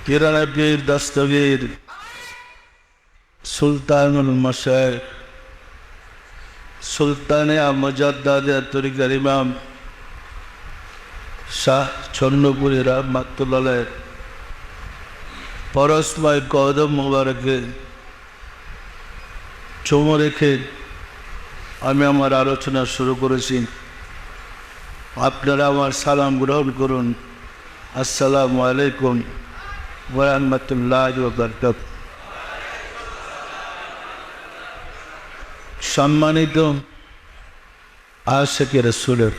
কিরানা পীর দস্তগীর সুলতানুল মাশায়েখ সুলতানে মুজাদ্দাদে তরিকার ইমাম শাহ ছন্নপুরী রহমাতুল্লাহ পরশময় কদম মোবারকে চুমো রেখে আমি আমার আলোচনা শুরু করেছি। আপনারা আমার সালাম গ্রহণ করুন। আসসালামু আলাইকুম ওয়া রাহমাতুল্লাহি ওয়া বারাকাতুহু। সম্মানিত আশিকে রাসূলের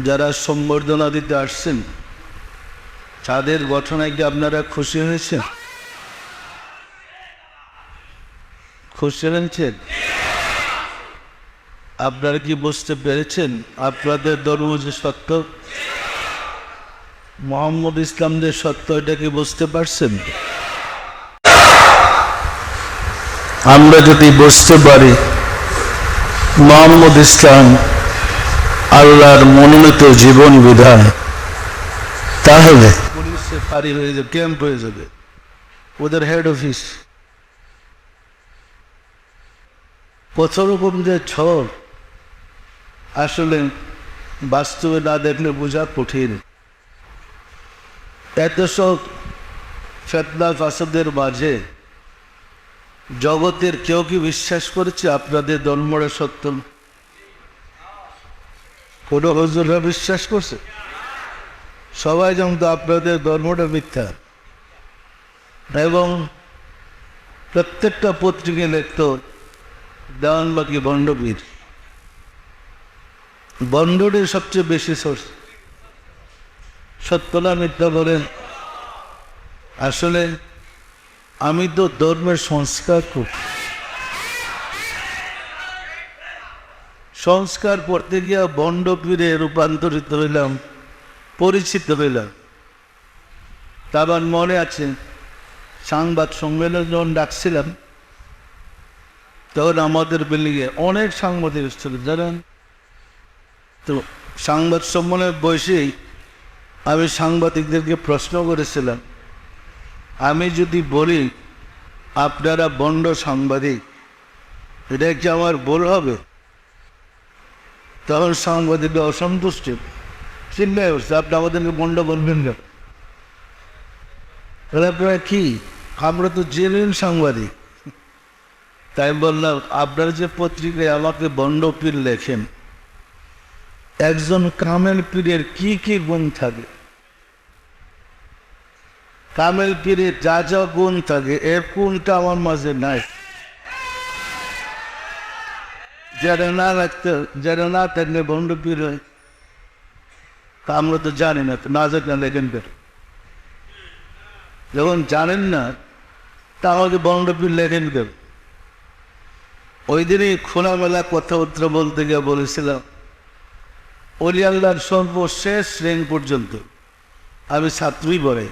যারা সম্বর্ধনা দিতে আসছেন, তাদের ঘটনায় কি আপনারা খুশি হয়েছেন? খুশি হয়েছেন? আপনারা কি বুঝতে পেরেছেন আপনাদের ধর্ম যে সত্য, মোহাম্মদ ইসলাম যে সত্য, এটা কি বুঝতে পারছেন? আমরা যদি বুঝতে পারি মোহাম্মদ ইসলাম আল্লাহর মনোনীত জীবন বিধান, তাহলে পুলিশে ফাঁড়ি হয়ে যাবে, ক্যাম্প হয়ে যাবে, ওদের হেড অফিস। কত রকম যে ছক, আসলে বাস্তবে না দেখলে বোঝা কঠিন। এত সব ফেতনা ফাসাদের মাঝে জগতের কেউ কি বিশ্বাস করেছে আপনাদের ধর্মটা সত্য? কোনো হুজুররা বিশ্বাস করছে? সবাই জানতো আপনাদের ধর্মটা মিথ্যা, এবং প্রত্যেকটা পত্রিকায় লিখত দেওয়ানবাগি বন্ডবীর। বন্ডের সবচেয়ে বেশি সোর্স। সত্য না মিথ্যা বলেন? আসলে আমি তো ধর্মের সংস্কার করি, সংস্কার করতে গিয়া বন্ডপীরে রূপান্তরিত হইলাম, পরিচিত হইলাম। তারপর মনে আছে সংবাদ সম্মেলন যখন ডাকছিলাম, তখন আমাদের বিল্ডিংয়ে অনেক সাংবাদিক ছিল, জানেন তো। সংবাদ সম্মেলনের বয়সেই আমি সাংবাদিকদেরকে প্রশ্ন করেছিলাম, আমি যদি বলি আপনারা বন্ড সাংবাদিক, এটা কি আমার ভুল হবে? তখন সাংবাদিকরা অসন্তুষ্ট চিন্তায় হচ্ছে, আপনি আমাদেরকে বন্ড বলবেন না। আপনারা কি? আমরা তো জেনুইন সাংবাদিক। তাই বললাম, আপনারা যে পত্রিকায় আমাকে বন্ড পীর লেখেন, একজন কামেল পীরের কি কি গুণ থাকে? কামেল পীরের যা যা গুণ থাকে, এর কোনটা আমার মাঝে নাই। যারা না রাখতে, যারা না থাকলে বন্ড পীর হয়, তা আমরা তো জানি না, না জানলে লেখেন বের। যখন জানেন না, তা আমাকে বন্ড পীর লেখেন বের। ওই দিনই খোলামেলা কথাবার্তা বলতে গিয়ে বলেছিলাম, অলি আল্লাহর সর্বশেষ শ্রেণী পর্যন্ত আমি ছাত্রই পড়াই।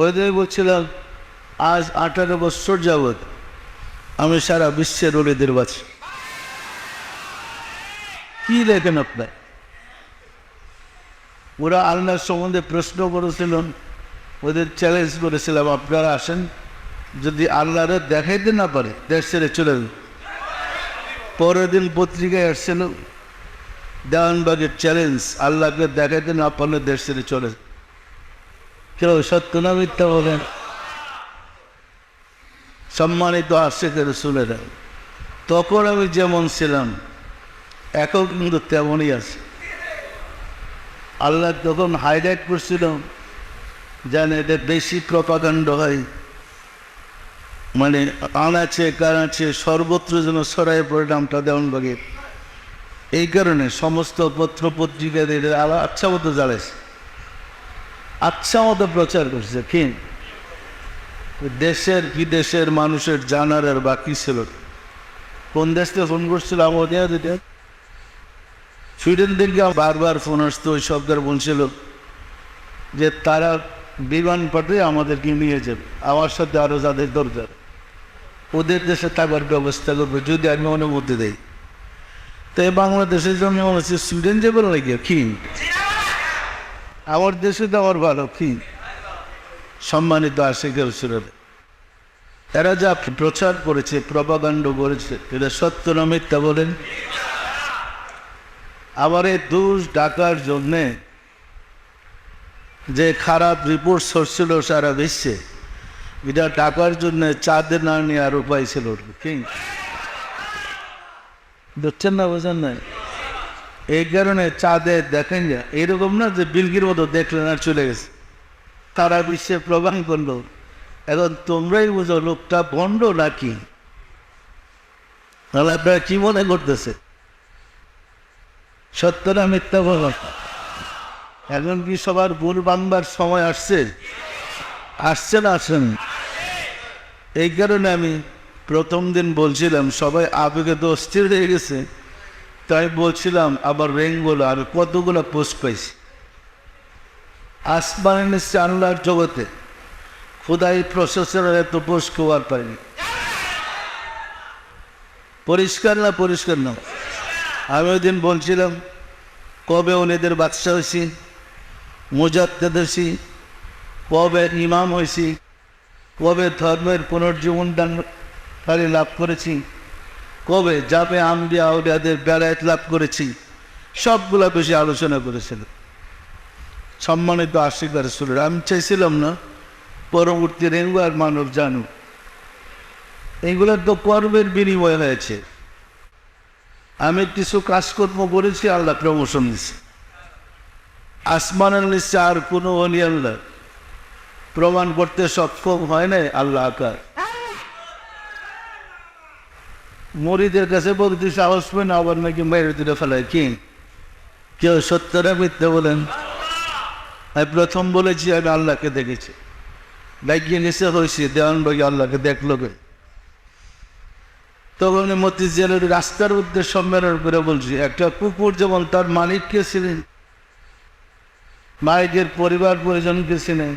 ওই দিনে বলছিলাম, আজ 18 বছর যাবৎ আমি সারা বিশ্বের অলিদের বাঁচি। কি লেখেন আপনার? ওরা আল্লাহর সম্বন্ধে প্রশ্ন করেছিলেন, ওদের চ্যালেঞ্জ করেছিলাম, আপনারা আসেন, যদি আল্লাহরে দেখাইতে না পারে দেশ ছেড়ে চলে যাবে। পরের দিন পত্রিকায় আসছিল, দেওয়ানবাগের চ্যালেঞ্জ, আল্লাহকে দেখাইতে না পারলে দেশ ছেড়ে চলে যাবে। কেউ সত্য না মিথ্যা বলেন? সম্মানিত আশিকে রাসূলেরা, তখন আমি যেমন ছিলাম এখন কিন্তু তেমনই আছে। আল্লাহ তখন হাইলাইট করছিল, যেন এদের বেশি প্রপাগান্ডা হয়, মানে আনাচে কানাচে সর্বত্র যেন ছড়াই পড়ে নামটা দেওয়ানবাগের। এই কারণে সমস্ত পত্র পত্রিকাদের আচ্ছা মতো জ্বালাইছে, আচ্ছা মতো প্রচার করছে। কি দেশের বিদেশের মানুষের জানার আর বাকি ছিল। কোন দেশ থেকে ফোন করছিল আমাদের? সুইডেন থেকে বারবার ফোন আসতো, ওই শব্দের বলছিল যে তারা বিমান পাঠে আমাদেরকে নিয়ে যাবে, আমার সাথে আরও যাদের দরকার ওদের দেশে থাকার ব্যবস্থা করবে যদি আমি অনুমতি দেই। তো বাংলাদেশের জন্য মনে হচ্ছে সুইডেন যাবে নাকি? কি আমার দেশে তো আমার ভালো কি সম্মানিত আশিকের সুরের এরা যা প্রচার করেছে প্রপাগান্ড করেছে এটা সত্য না মিথ্যা বলেন? আবার এই দোষ ডাকার জন্যে যে খারাপ রিপোর্ট সরছিল সারা বিশ্বে, এটা ডাকার জন্য চাঁদে না নেওয়ার উপায় ছিল কি দেখছেন না, বোঝেন না? এই কারণে চাঁদে দেখেন যা এরকম না যে বিলগির মতো দেখলেন আর চলে গেছে, তারা বিশ্বে প্রমাণ করলো। এখন তোমরাই বুঝো লোকটা ভণ্ড নাকি, তাহলে আপনারা কি মনে করতেছে সত্য না মিথ্যা বল? এখন কি সবার ভুল বাংবার সময় আসছে? আসছে না আসেন? এই কারণে আমি প্রথম দিন বলছিলাম সবাই আবেগে তো অস্থির হয়ে গেছে, তাই বলছিলাম আবার রেঙ্গুলো আর কতগুলো পোস্ট পাইছি। আসমানের নিচে আল্লাহর জগতে খোদাই প্রশাসনের এত পোস্ট খোয়ার পাইনি। পরিষ্কার না পরিষ্কার না? আমি ওই দিন বলছিলাম কবে ওনেদের বাদশা হয়েছি, মুজাদ্দেদ হয়েছি, কবে ইমাম হয়েছি, কবে ধর্মের পুনর্জীবন দানকারী লাভ করেছি, কবে যাবে আম্বিয়া আউলিয়াদের বেলায়েত লাভ করেছি, সবগুলা বেশি আলোচনা করেছিল সম্মানিত আশিক আর রাসূলের। আমি চাইছিলাম না পরবর্তী রেঙ্গুয়ার মানব জানুক, এইগুলোর তো কর্মের বিনিময় হয়েছে। আমি কিছু কাজকর্ম করেছি, আল্লাহ প্রমোশন দিচ্ছে। আসমানের নিচে আর কোনো অলি আল্লাহ প্রমাণ করতে সক্ষম হয় নাই আল্লাহ আকার। মরিদের কাছে বলতে সাহস পায় না, আবার নাকি মেরে দিতে ফেলায় কি কেউ সত্যটা মিথ্যে বলেন? আমি প্রথম বলেছি আমি আল্লাহকে দেখেছি, ডাকিয়ে নিচে হয়েছি দেওয়ান ভাই আল্লাহকে দেখলো গে। তখন মতিঝিলের রাস্তার মধ্যে সম্মেলন করে বলছি একটা কুকুর যেমন তার মালিককে ছিলেন, মালিকের পরিবার পরিজনকে চিনে,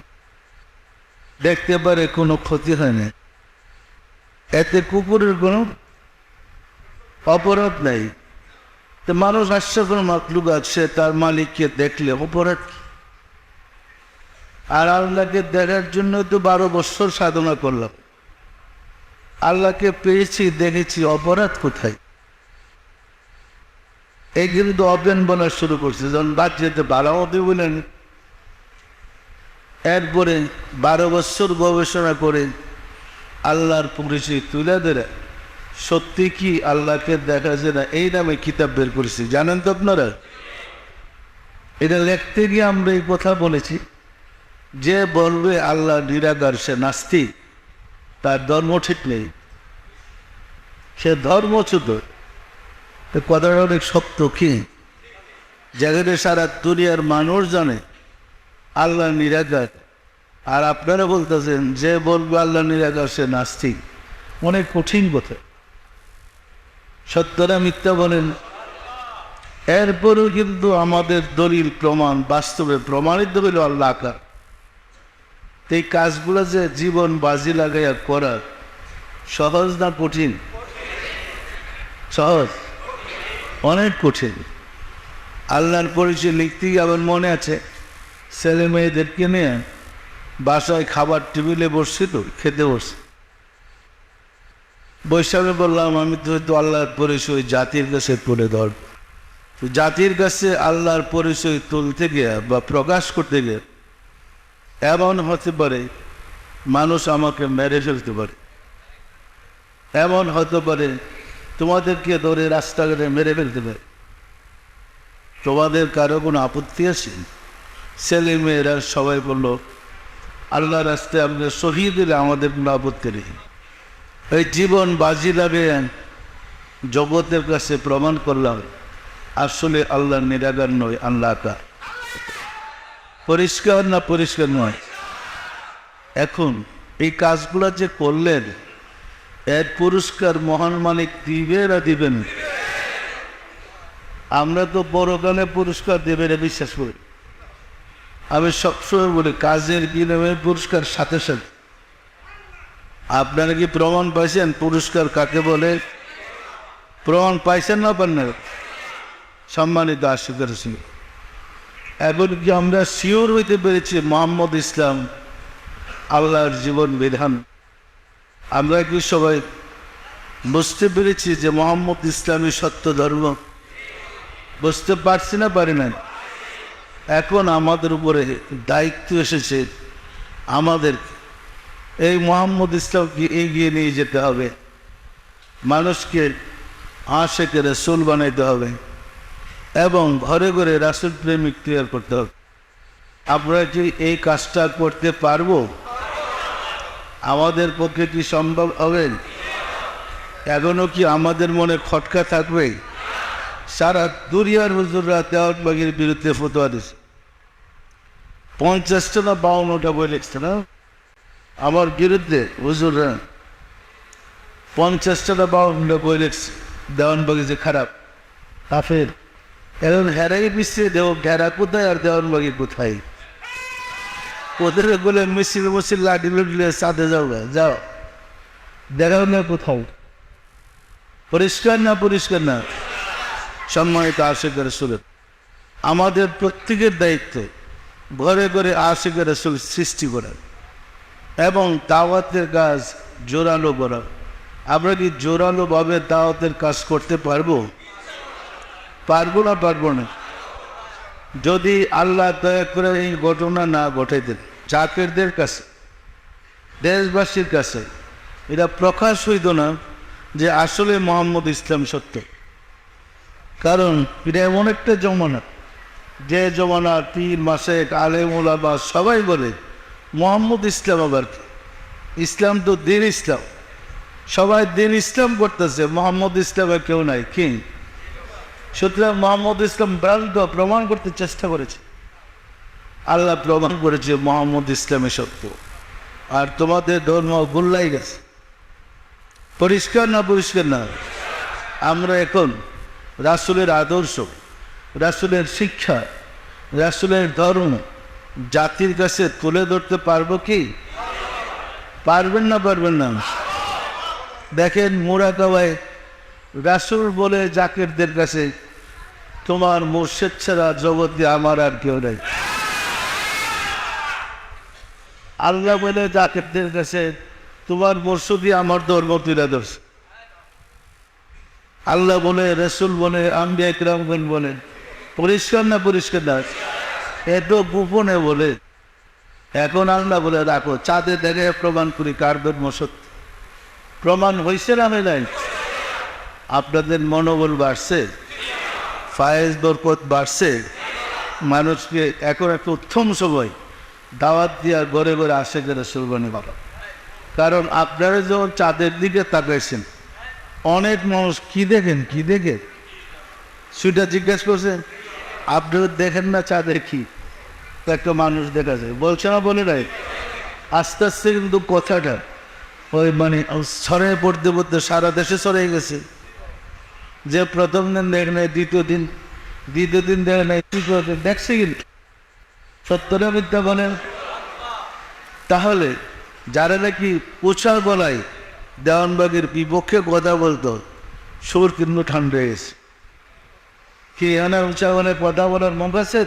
দেখতে পারে কোনো ক্ষতি হয় না, এতে কুকুরের কোনো অপরাধ নাই। তো মানুষ হাস্যকর মাকলুক আছে, তার মালিককে দেখলে অপরাধ কি? আর আল্লাহকে দেখার জন্য তো 12 বছর সাধনা করলাম, আল্লাহকে পেয়েছি দেখেছি, অপরাধ কোথায়? এই কিন্তু অজ্ঞান বলা শুরু করছে, যখন বাদ যেতে বাড়ামতি বলেন। এরপরে 12 বছর গবেষণা করে আল্লাহর পরিচয় তুলে ধরে সত্যি কি আল্লাহকে দেখা যায় না, এই নামে কিতাব বের করেছি। জানেন তো আপনারা, এটা লিখতে গিয়ে আমরা এই কথা বলেছি, যে বলবে আল্লাহ নিরাকার সে নাস্তিক, তার ধর্ম ঠিক নেই, সে ধর্মচ্যুত। কথাটা অনেক শক্ত কি, যেখানে সারা দুনিয়ার মানুষ জানে আল্লাহ নিরাকার, আর আপনারা বলতেছেন যে বলবে আল্লাহ নিরাকার সে নাস্তিক। অনেক কঠিন কথা, সত্যটা মিথ্যা বলেন। এরপরেও কিন্তু আমাদের দলিল প্রমাণ বাস্তবে প্রমাণিত হইল আল্লাহ আকার। এই কাজগুলো যে জীবন বাজি লাগাইয়া করা সহজ না কঠিন? সহজ, অনেক কঠিন। আল্লাহর পরিচয় লিখতে গিয়ে আমার মনে আছে ছেলে মেয়েদেরকে নিয়ে বাসায় খাবার টেবিলে বসছি, তো খেতে বসছি, বৈশাখে বললাম আমি তো হয়তো আল্লাহর পরিচয় জাতির কাছে তুলে ধর। জাতির কাছে আল্লাহর পরিচয় তুলতে গিয়ে বা প্রকাশ করতে গিয়ে এমন হতে পারে মানুষ আমাকে মেরে ফেলতে পারে, এমন হতে পারে তোমাদেরকে ধরে রাস্তাঘাটে মেরে ফেলতে পারে। তোমাদের কারো কোনো আপত্তি আছে? ছেলে মেয়েরা সবাই বলল আল্লাহ রাস্তায় আমাদের শহীদ দিলে আমাদের কোনো আপত্তি নেই। এই জীবন বাজি লাগে জগতের কাছে প্রমাণ করলাম আসলে আল্লাহ নিরাকার নয়, আল্লাহ আকার। পরিষ্কার না পরিষ্কার নয়? এখন এই কাজগুলো যে করলেন এর পুরস্কার মহান মালিক দিবে না দিবেন? আমরা তো পরকালে পুরস্কার দেবে না বিশ্বাস করি। আমি সবসময় বলি কাজের বিনিময়ে পুরস্কার সাথে সাথে। আপনারা কি প্রমাণ পাইছেন পুরস্কার কাকে বলে? প্রমাণ পাইছেন না পান না? সম্মানিত আশিকের ছিল এমনকি আমরা শিওর হইতে পেরেছি মোহাম্মদ ইসলাম আল্লাহর জীবন বিধান। আমরা কি সবাই বুঝতে পেরেছি যে মোহাম্মদ ইসলামই সত্য ধর্ম? বুঝতে পারছি না পারি না? এখন আমাদের উপরে দায়িত্ব এসেছে, আমাদের এই মোহাম্মদ ইসলামকে এগিয়ে নিয়ে যেতে হবে, মানুষকে আশিকে রাসূল বানাইতে হবে এবং ঘরে ঘরে রাসূল প্রেমিক তৈরি করতে হবে। আমরা কি এই কাজটা করতে পারবো? আমাদের পক্ষে কি সম্ভব হবে? এখনও কি আমাদের মনে খটকা থাকবে? সারা দুনিয়ার হুজুররা দেওয়ানবাগির বিরুদ্ধে ফতোয়া দিচ্ছে, 50টা না 52টা বই লিখছে না আমার বিরুদ্ধে হুজুররা, 50টা না 52টা বই লিখছে দেওয়ানবাগি যে খারাপ কাফের। এখন হেরাই পিছিয়ে দেও, ঘেরা কোথায় আর দেওয়ানবাগি কোথায়? ওদের বলে মিছিল মিছিল লাঠি লুটলে চাঁদে যাও, যাও দেখাও না কোথাও। পরিষ্কার না? পরিষ্কার না? সম্মানিত আশিক রাসূল, আমাদের প্রত্যেকের দায়িত্ব ঘরে ঘরে আশিক রাসূল সৃষ্টি করা এবং দাওয়াতের কাজ জোরালো করা। আমরা কি জোরালোভাবে দাওয়াতের কাজ করতে পারবো? পারবো না পারবো না? যদি আল্লাহ দয়া করে এই ঘটনা না ঘটাইতেন, জাকেরদের কাছে, দেশবাসীর কাছে এটা প্রকাশ হইত না যে আসলে মোহাম্মদ ইসলাম সত্য। কারণ এটা এমন একটা জমানা, যে জমানা পীর মাসেক আলেম ওলামা সবাই বলে মোহাম্মদ ইসলাম আবার কি? ইসলাম তো দিন ইসলাম, সবাই দিন ইসলাম করতেছে, মোহাম্মদ ইসলামের কেউ নাই কি? সুতরাং মোহাম্মদ ইসলাম ভ্রান্ত প্রমাণ করতে চেষ্টা করেছে, আল্লাহ প্রমাণ করেছে মোহাম্মদ ইসলামের সত্য, আর তোমাদের ধর্ম গোল্লাই গেছে। পরিষ্কার না? পরিষ্কার না? আমরা এখন রাসূলের আদর্শ, রাসূলের শিক্ষা, রাসূলের ধর্ম জাতির কাছে তুলে ধরতে পারবো কি? পারবেন না? পারবেন না? দেখেন মুরাকাবায় রাসূল বলে জাকিরদের কাছে, তোমার মুর্শিদ ছাড়া জগতে আমার আর কেউ নেই। আল্লাহ বলে জাকিরদের কাছে, তোমার মুর্শিদই আমার ধর্ম তুলে ধরছে। আল্লাহ বলে, রাসূল বলে, আম্বিয়া ইকরামগণ বলেন। পরিষ্কার না? পরিষ্কার না? এত গোপনে বলে। এখন আল্লাহ বলে, রাখো, চাঁদে দেখে প্রমাণ করি কার ধর্ম সত্য। প্রমাণ হয়েছে না? নাই? আপনাদের মনোবল বাড়ছে, ফায়েজ বরকত বাড়ছে, মানুষকে এখন একটা উত্তম সময় দাওয়াত দিয়া ঘরে ঘরে আশিক রাসূল বানিয়ে বাবা। কারণ আপনারা যখন চাঁদের দিকে তাকাইছেন, অনেক মানুষ কি দেখেন, কি দেখে সেটা জিজ্ঞেস করছেন, আপনারা দেখেন না চাঁদের কি? তো একটা মানুষ দেখা যায়, বলছে না? বলে নাই? আস্তে আস্তে কিন্তু কথাটা ওই মানে ছড়িয়ে পড়তে পড়তে সারা দেশে ছড়িয়ে গেছে। যে প্রথম দিন দেখে নাই, দ্বিতীয় দিন দেখে নাই, তৃতীয় দিন দেখছে। কিন্তু সত্যটা মিথ্যা বলেন? তাহলে যারা নাকি উচ্চার গলায় দেওয়ানবাগির বিপক্ষে কথা বলতো, সুর কিন্তু ঠান্ডা হয়ে গেছে। কি এখানে উচ্চা গলায় কথা বলার মুখ আছে?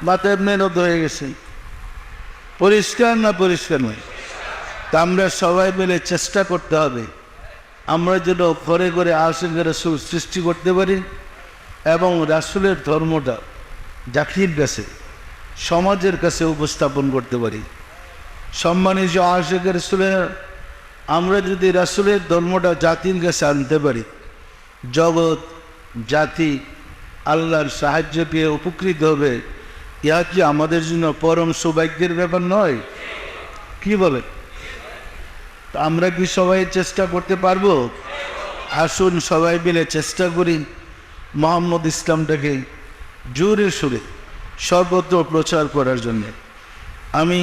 মাথায় মেহনত হয়ে গেছে। পরিষ্কার না? পরিষ্কার নয়? তা আমরা সবাই মিলে চেষ্টা করতে হবে, আমরা যেন ঘরে ঘরে আশিক রাসূল সৃষ্টি করতে পারি এবং রাসূলের ধর্মটা জাতির কাছে, সমাজের কাছে উপস্থাপন করতে পারি। সম্মানিত আশিক রাসূলের, আমরা যদি রাসূলের ধর্মটা জাতির কাছে আনতে পারি, জগৎ জাতি আল্লাহর সাহায্য পেয়ে উপকৃত হবে। ইহা কি আমাদের জন্য পরম সৌভাগ্যের ব্যাপার নয়? কি বলে? আমরা কি সবাই চেষ্টা করতে পারবো? আসুন সবাই মিলে চেষ্টা করি মোহাম্মদ ইসলামটাকে জোরে সুরে সর্বত্র প্রচার করার জন্য। আমি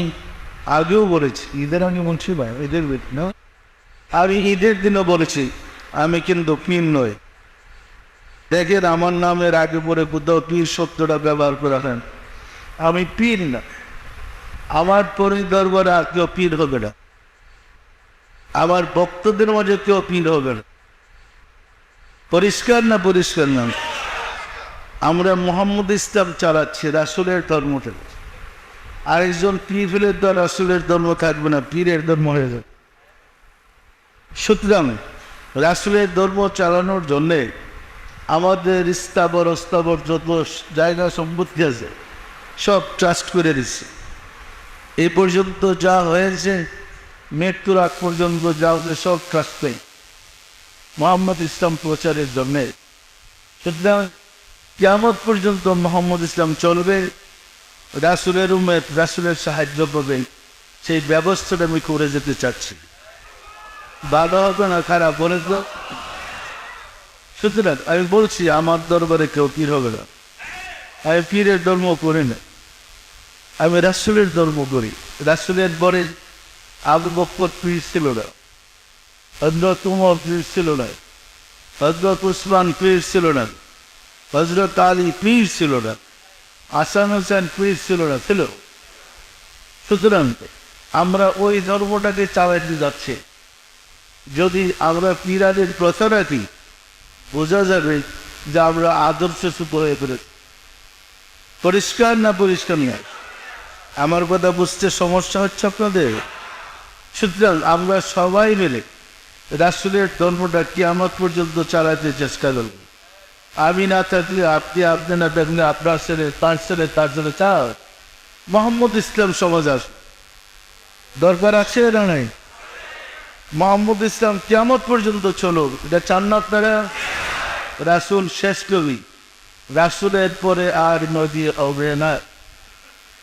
আগেও বলেছি, ঈদের আগে বলছি ভাই, ঈদের না, আমি ঈদের দিনও বলেছি, আমি কিন্তু পীর নই। দেখেন আমার নামের আগে পরে কোথাও পীর শব্দটা ব্যবহার করা হয়। আমি পীর না, আমার পরে দরবারে আর কেউ পীর হবে না, আমার ভক্তদের মাঝে কেউ পীর হবে না। পরিষ্কার না? পরিষ্কার না? আমরা মোহাম্মদ ইসলাম চালাচ্ছি, রাসূলের ধর্ম চালাচ্ছি। আরেকজন পীর হলে তো রাসূলের ধর্ম থাকবে না, পীরের ধর্ম হয়ে যাবে। সুতরাং রাসূলের ধর্ম চালানোর জন্যে আমাদের স্থাবর অস্থাবর যত জায়গা সম্পত্তি আছে সব ট্রাস্ট করে দিচ্ছে। এই পর্যন্ত যা হয়েছে, মৃত্যুর আগ পর্যন্ত যা হচ্ছে সব ট্রাস্ট নেই মোহাম্মদ ইসলাম প্রচারের জন্যে। সুতরাং কিয়ামত পর্যন্ত মোহাম্মদ ইসলাম চলবে, রাসূলের উম্মত রাসূলের সাহায্য পাবে, সেই ব্যবস্থাটা আমি করে যেতে চাচ্ছি। ভালো হবে না খারাপ বলে তো? সুতরাং আমি বলছি, আমার দরবারে কেউ পীর হবে না, আমি পীরের ধর্ম করি না, আমি রাসূলের ধর্ম করি। রাসূলের পরে আবু বকর পীর ছিল না, হযরত উমর পীর ছিল না, হযরত উসমান পীর ছিল না, হযরত আলী পীর ছিল না, হাসান হোসেন পীর ছিল না, ছিল। সুতরাং আমরা ওই ধর্মটাকে চালাতে যাচ্ছি। যদি আমরা পীরাদের প্রচার রাখি, বোঝা যাবে যে আমরা আদর্শচ্যুত হয়ে ফেলেছি। পরিষ্কার না পরিষ্কার নয়? আমার কথা বুঝতে সমস্যা হচ্ছে আপনাদের? সুতরাং আমরা সবাই মিলে রাসূলের ধর্মটা কিয়ামত পর্যন্ত চালাতে চেষ্টা করব। আমি না থাকলে আপনি, আপনি না থাকলে আপনার ছেলে, তার ছেলে, তার ছেলে, চার মোহাম্মদ ইসলাম সমাজ আসবে। দরকার আছে না নাই? মোহাম্মদ ইসলাম কিয়ামত পর্যন্ত চলুক, এটা চান না আপনারা? রাসূল শেষ কবি, রাসূলের পরে আর নবী হবে না।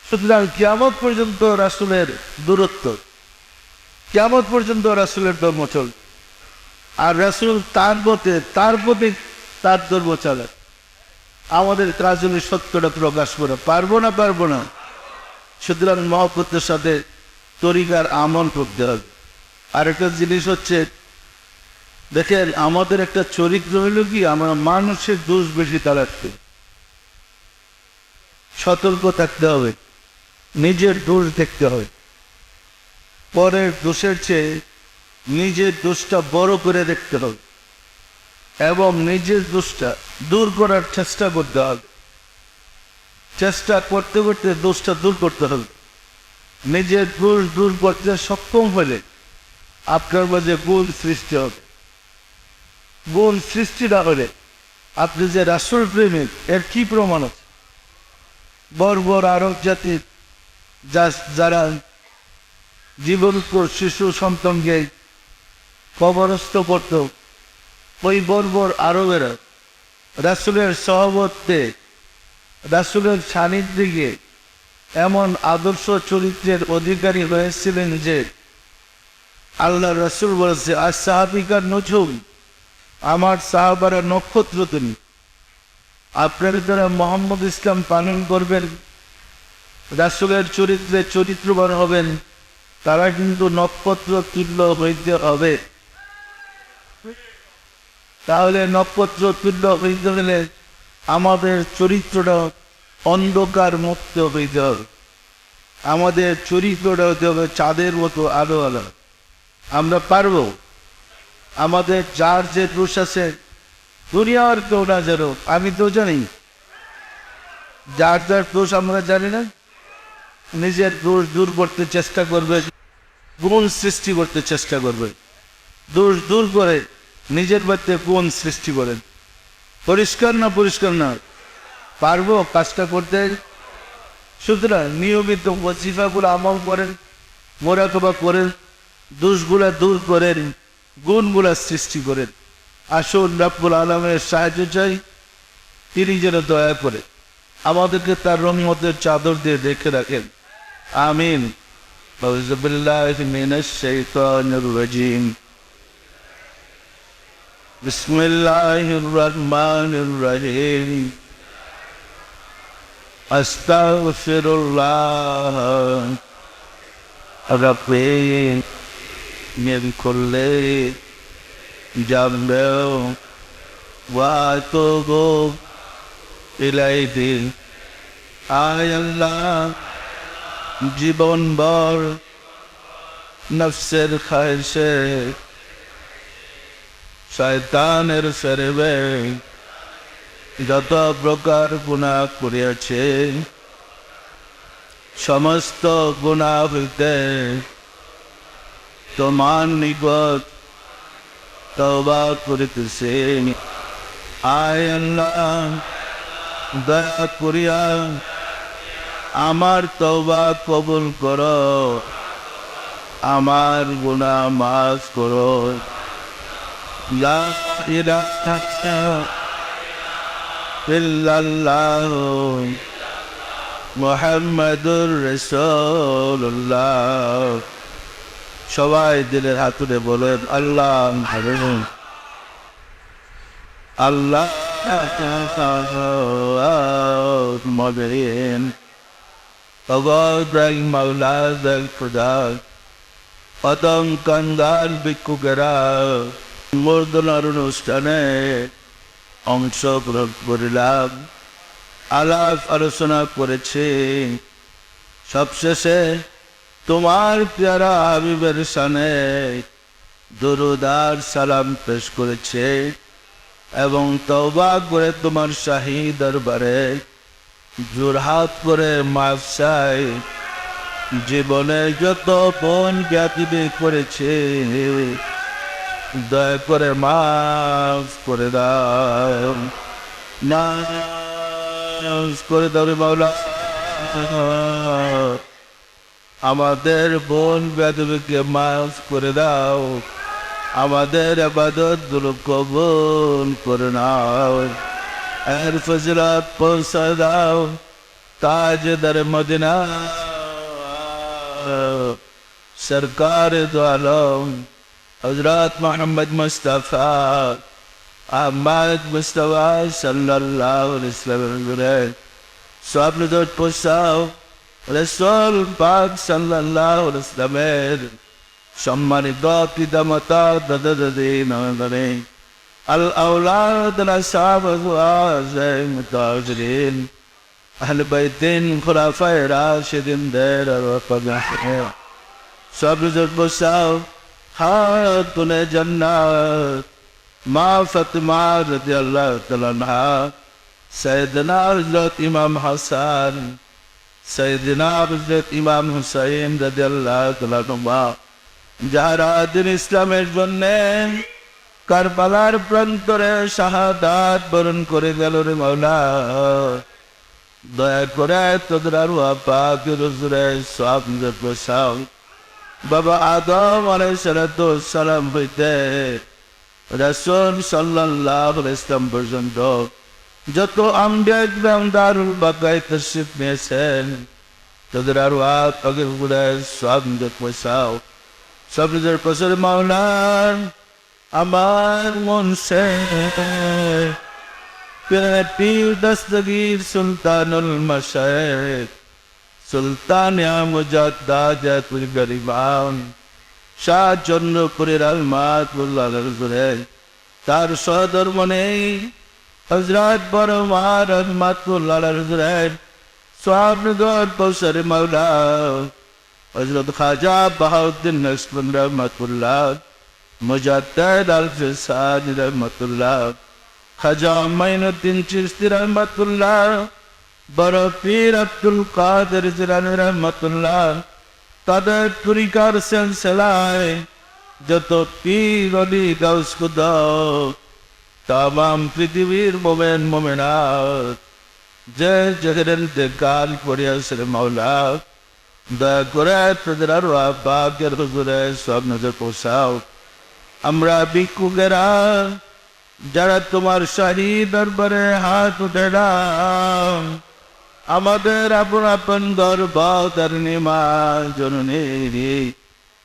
সুতরাং কিয়ামত পর্যন্ত রাসূলের দূরত্ব, কিয়ামত পর্যন্ত রাসূলের ধর্ম চলবে। আর রাসূল তার পথে তার ধর্ম চলে। আমাদের কাজ হলে সত্যটা প্রকাশ করে, পারবো না? পারবো না। সুতরাং মহব্বতের সাথে তরিকার আমল করতে হবে। আরেকটা জিনিস হচ্ছে, দেখেন আমাদের একটা চরিত্র হইল কি, আমরা মানুষের দোষ বেশি তাড়াতে, সতর্ক থাকতে হবে, নিজের দোষ দেখতে হবে। পরের দোষের চেয়ে নিজের দোষটা বড় করে দেখতে হবে এবং নিজের দোষটা দূর করার চেষ্টা করতে হবে। চেষ্টা করতে করতে দোষটা দূর করতে হবে। নিজের দোষ দূর করতে সক্ষম হলে আপনার মাঝে গুণ সৃষ্টি হবে। গুণ সৃষ্টি না হলে আপনি যে রাসূল প্রেমিক এর কি প্রমাণ আছে? বর্বর আরব জাতির যারা জীবনপুর শিশু সন্তানকে কবরস্থ করত, ওই বর্বর আরবেরা রাসূলের সহবতে, রাসূলের সান্নিধ্যে এমন আদর্শ চরিত্রের অধিকারী হয়েছিলেন যে আল্লাহ রাসূল বলেছে, আর সাহাবিকার নজুম, আমার সাহাবারা নক্ষত্র তুমি। আপনারা যারা মোহাম্মদ ইসলাম পালন করবেন, রাসূলের চরিত্রে চরিত্রবান হবেন, তারা কিন্তু নক্ষত্র তুল্য হইতে হবে। তাহলে নক্ষত্র তুল্য হইতে হলে আমাদের চরিত্রটা অন্ধকার মুক্ত হইতে হবে। আমাদের চরিত্রটা হতে হবে চাঁদের মতো আলো আলো। আমরা পারব? আমাদের যার যে দোষ আছে, দুনিয়ার কেউ না জানো, আমি তো জানি, যার যার দোষ আমরা জানি না, নিজের দোষ দূর করতে চেষ্টা করবে, গুণ সৃষ্টি করতে চেষ্টা করবে। দোষ দূর করে নিজের মধ্যে গুণ সৃষ্টি করেন। পরিষ্কার না পরিষ্কার না? পারবো কাজটা করতে? সুতরাং নিয়মিত ওয়াজিফাগুলো আমল করেন, মোরাকাবা করেন, দোষগুলা দূর করেন, গুণগুলা সৃষ্টি করেন। আসুন রব্বুল আলামিনের সাহায্য চাই, তিনি যেন দয়া করে আমাদেরকে তার রহমতের চাদর দিয়ে ঢেকে রাখেন। আমিন। আউযু বিল্লাহি মিনাশ শাইতানির রাজিম। বিসমিল্লাহির রহমানির রহিম। আস্তাগফিরুল্লাহ রাব্বি মিন কুল্লি যামবি ওয়া আতুবু ইলাইহি। আয় আল্লাহ, জীবনভর নফসের খায়েশে, শয়তানের ফেরেবে যত প্রকার গুনাহ করিয়াছে সমস্ত গুনাহ হইতে তোমার নিকট তওবা করিতেছে। আয় আল্লাহ, দয়া করিয়া আমার তওবা কবুল করো, আমার গুনাহ মাফ করো। লা ইলাহা ইল্লাল্লাহ মুহাম্মাদুর রাসূলুল্লাহ। সবাই দিলের হাত তুলে বলেন আল্লাহ আল্লাহ মবেন ইব্রাহিম মাওলা দল খুদা পদম কাঙ্গাল ভিক্ষুকেরা মর্দনার অনুষ্ঠানে অংশগ্রহণ করিলাম, আলাপ আলোচনা করেছে। সবশেষে তোমার প্যারা হাবিবের শানে দুরূদ আর সালাম পেশ করেছে এবং তওবা করে তোমার শাহী দরবারে জোরহাত করে মাফ চাই। জীবনে যত বোন জ্ঞাতি করেছে দয়া করে মাফ করে দাও, মাফ করে দাও রে মাওলা। আমাদের বোন বেদবিকে মাফ করে দাও, আমাদের ইবাদত গুলো কবুল করে নাও। এর ফজিলত পৌঁছে দাও তাজদার মদিনা সরকার দো আলম হযরত মোহাম্মদ মুস্তাফা আহমদ মুস্তাফা সাল্লাল্লাহু আলাইহি ওয়াসাল্লাম সব নজর পৌঁছাও। রাসূল পাক সাল্লাল্লাহু আলাইহি ওয়াসাল্লামের সম্মানিত পিতামাতা দাদা দাদি নানারে আল আওলাদ আসহাব ওয়াজাইম তাজরিন আহলে বাইতিন খুলাফায়ে রাশিদিন দের ওয়াফাগাহ সব নজর পৌঁছাও। খাতুনে জান্নাত মা ফাতিমা রাদিয়াল্লাহু তাআলা আনহা, সাইয়েদনা হযরত ইমাম হাসান, সাইয়েদনা হযরত ইমাম হুসাইন রাদিয়াল্লাহু তাআলা আনহুমা যারা দিন ইসলামের জন্য কারবালার প্রান্তরে শাহাদাত বরণ করে গেল রে মাওলা, দয়া করে তোদের আরওয়াহ পাক হুজুরে সব নজর পৌঁছাও। বাবা আদম আলাইহিস সালাম হইতে রাসূল সাল্লাল্লাহু আলাইহি ওয়াসাল্লাম পর্যন্ত যত আম্বিয়া ইকরাম দারুল বাকায় তাশরীফ নিয়েছেন তোদের আরওয়াহ পাক হুজুরে সব নজর পৌঁছাও। সব নজর পৌঁছাও মাওলা। আমার মন সে পীর দস্তগীর সুলতানুল মাশায়েখ সুলতান মুজাদ্দাতুল গরিবান শাহ চন্দ্রপুরের আলমাতুল্লাহ তার সদর মনে হযরত বড় মার রহমাতুল্লাহ আলাইহি সাহাবগণ পৌঁছারে মাওলা। হযরত খাজা বাহাউদ্দিন নকশবন্দি রহমাতুল্লাহ, মুজাদ্দিদ আল ফিসানি রহমাতুল্লাহ, খাজা মাইনুদ্দিন চিশতি রহমাতুল্লাহ, বড় পীর আব্দুল কাদের জিলানী রহমাতুল্লাহ, তাদের তরিকার সিলসিলায় যত পীর অলি গাউস কুতুব তামাম পৃথিবীর মোমেন মোমেনাত যে যেখানে ইন্তেকাল করিয়াছে মাওলা, দয়া করে তাদের আরওয়াহ পাকের হুজুরে সব নজর পৌঁছাও। আমরা ভিক্ষুকেরা যারা তোমার শাহী দরবারে হাত উঠালাম, আমাদের আপন আপন গর্ভধারিণী মা জননী,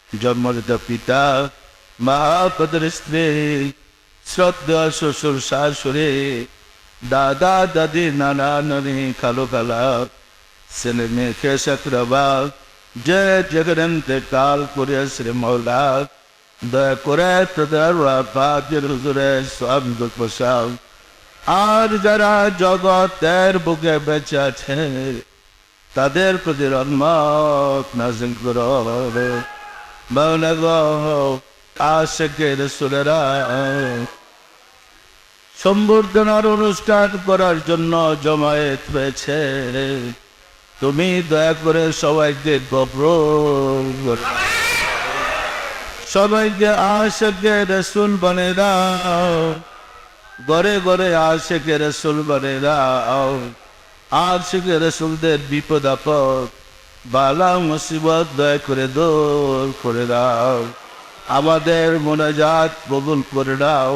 জন্মদাতা পিতা, মহাপদের স্ত্রী, শ্রদ্ধেয় শ্বশুর শাশুড়ি, দাদা দাদি, নানা নানি, খালো খালা, ছেলে মেয়ে খেসাকরাবা যে যেখানে ইন্তেকাল করিয়াছে মাওলা, দয়া করে তাদের আরওয়াহ পাকের হুজুরে সব নজর পৌঁছাও। আর যারা জগতের বুকে বেঁচে আছে তাদের প্রতি রহমত নাযিল করো মাওলা গো। আশিকে রাসূলেরা সম্বর্ধনার অনুষ্ঠান করার জন্য জমায়েত হয়েছে। তুমি দয়া করে সবাইকে গফর করে দাও। সবাইকে আশিকে রাসূল বানিয়ে দাও, ঘরে ঘরে আশিকে রাসূল বানিয়ে দাও। আশিকে রাসূলদের বিপদ আপদ বালা মুসিবত দয়া করে দূর করে দাও। আমাদের মোনাজাত কবুল করে দাও,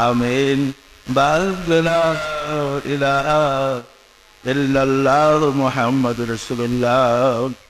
আমিন। বাল্লা ইলাহা ইল্লাল্লাহ মুহাম্মাদুর রাসূলুল্লাহ।